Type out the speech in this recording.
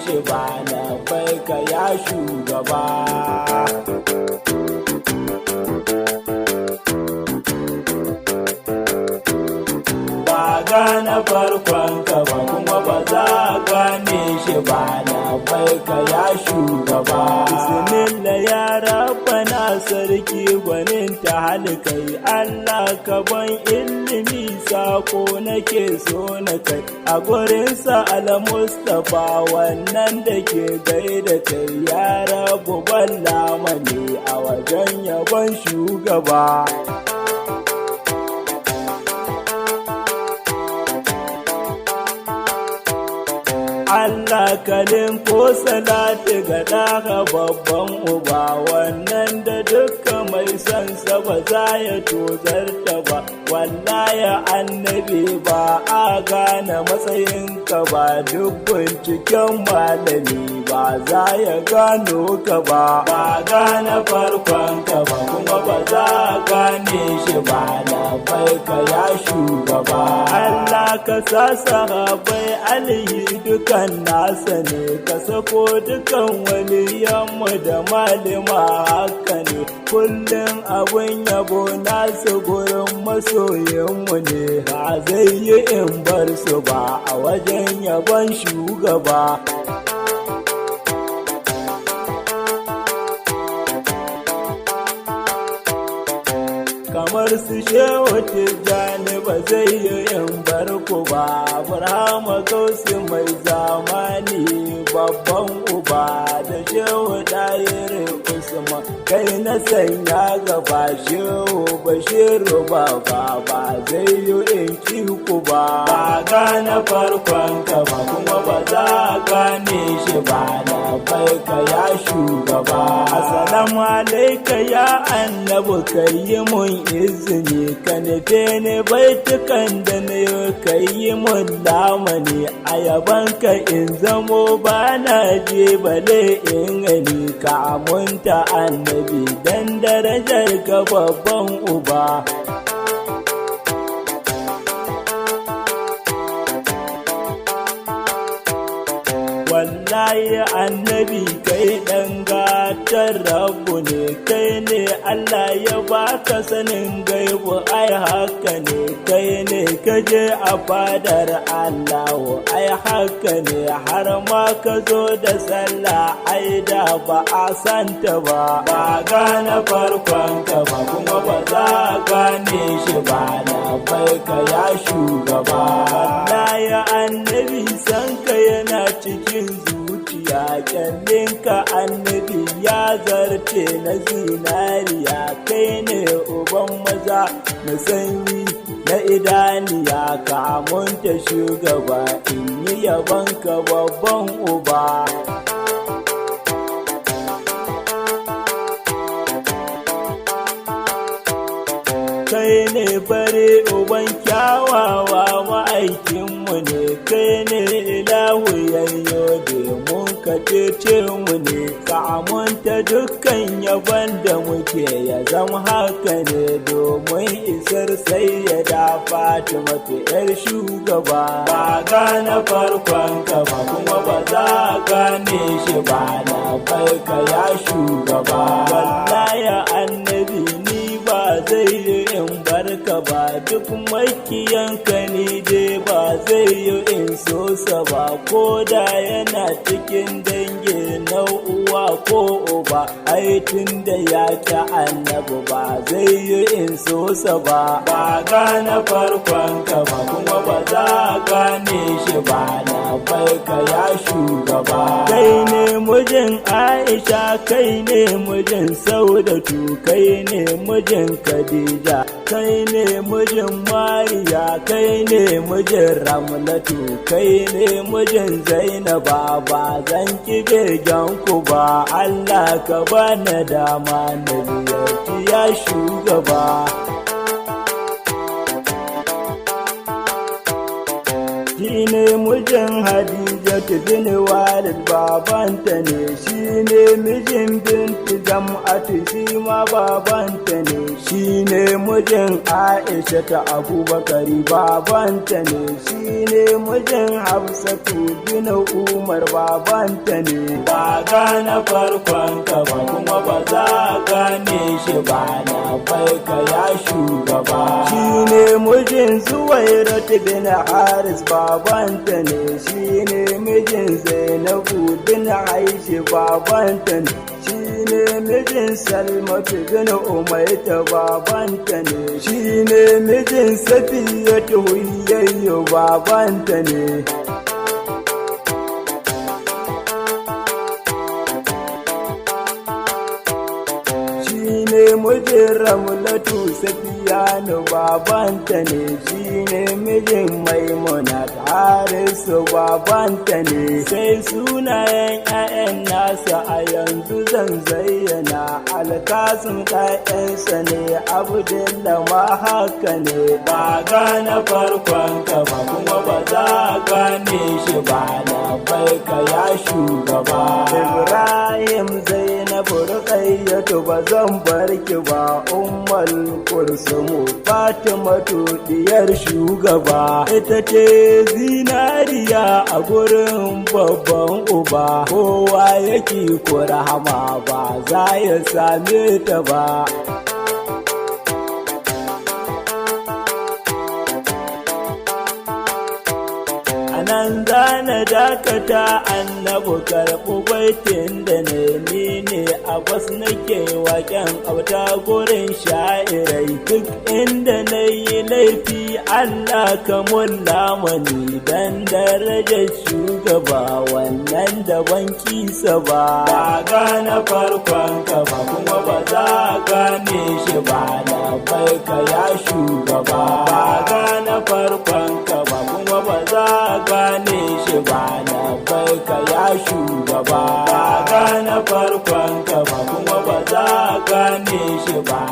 shi ba na bai ka ya shugaba. Ba gane farkon ka ba kuma ba za gane shi ba na bai ka ya shugaba. Bismillah ya rabbana sarki gwanin ta halikai Allah ka ban ilimi sako nake so na kai a gurinsa al-Mustapha wannan da ke gaida kai ya rabu balla mani a wajen yabon shugaba. Allah kalin ko salati ga ɗaga babban uba wannan da dukka mai son sa ba za ya tozarta ba. Wallahi annabi ba a gane matsayinka ba, duk binciken malami ba za ya gano ka ba. Ba gane farkon ka ba kuma ba za gane shi ba na bai ka ya shugaba. Allah ka sa sahabai alihi dukan nasa ne, ka sako dukan waliyanmu da malima haka ne, kullum abin yabo nasu gurin masoyinmu ne, ba zai yi in bar su ba a wajen yabon shugaba. Kamar su Shehu Tijjani ba zai yi in bar ku ba, Burhama Gausi mai zamani babban uba da Shehu Ɗayiri Usman kai na sanya gaba. Shehu Bashiru baba ba zai yi in ki ku ba. Ba gane farkon ka ba kuma ba za gane shi ba na bai ka ya shugaba. Assalamu alaika ya annabi kai yi mun izini ka nufe ni baitukan da na kai yi mun lamani a yabanka in zamo ba na je bale in gani ka amunta annabi dan darajar ka babban uba. Wallahi annabi kai ɗan gatar rabu ne, kai ne Allah ya baka sanin gaibu ai haka ne, kai ne kaje a fadar Allah ai haka ne, har ma ka zo da sallah ai da ba a santa ba. Ba gane farkon ka ba kuma ba za gane shi ba na bai ka ya shugaba. Wallahi annabi san ka yana cikin zuciya, kyallinka annabi ya zarce na zinariya, kai ne uban maza na sanyi na idaniya, kamunta shugaba in yi yabanka babban uba. Kai ne bare uban kyawawa ma'aikinmu ne, kai ne ilahu yayyo domin ka cece mu ne, ka amunta dukkan yabon da muke ya zama haka ne domin isar sai ya da Fatima yar shugaba. Ba gane farkon ka ba kuma ba za gane shi ba na bai ka ya shugaba. Wallahi annabi ni ba zai yi in barka ba, duk makiyanka ni dai ba zai yi in so sa ba, ko da yana cikin dangi na uwa ko uba ai tun da ya ki annabi ba zai yi in so sa ba. Ba gane farkon ka ba kuma ba za gane shi ba na bai ka ya shugaba. Kai ne mijin Aisha, kai ne mijin Saudatu, kai ne mijin Khadija, kai ne mijin Mariya, kai ne mijin Ramlatu, kai ne mijin Zainaba, ba zan ki begen ku ba. Allah ka bani dama na ziyarci ya shugaba. shine mijin Hadijatu bin Walid babanta ne, shine mijin Bintu Jam'atu shi ma babanta ne, shine mijin Aisha ta Abubakari babanta ne, shine mijin Hafsatu bin Umar babanta ne. Ba gane farkon ka ba kuma ba za gane shi ba, na farka ya shugaba. Shine mijin Zuwairatu bin Haris babanta ne, shine mijin Zainabu bin Aishi babanta ne, shine mijin Salmatu bin Umayta babanta ne, shine mijin Safiyatu Huyayyo babanta ne. Shine mijin Ramlatu Safiyanu babanta ne, shine mijin Maimuna Harisu babanta ne. Sai sunayen 'ya'yan nasa a yanzu zan zayyana, Alkasim ɗayansa ne, Abdullah ma haka ne. Ba gane farkon ka ba kuma ba za gane shi ba, na farka ya shugaba. Ibrahim Zainabu Ruqayyatu ba zan barki ba, Ummul Kulsumu Fatimatu diyar shugaba. Ita ce zinariya a gurin babban uba, kowa yake ko rahama ba za ya same ta ba. Nan zana dakata annabu karɓi baitin da ni ne Abbas nake waken auta gurin sha'irai. Duk inda na yi laifi Allah ka mulla mani, dan darajar shugaba wannan da ban kisa ba. Ba gane farkon ka ba kuma ba za gane shi ba, na farka ya shugaba. Ba gane farkon ka ba kuma ba za gane shi ba, na farka ya shugaba. Ba gane farkon ka ba kuma ba za gane shi ba.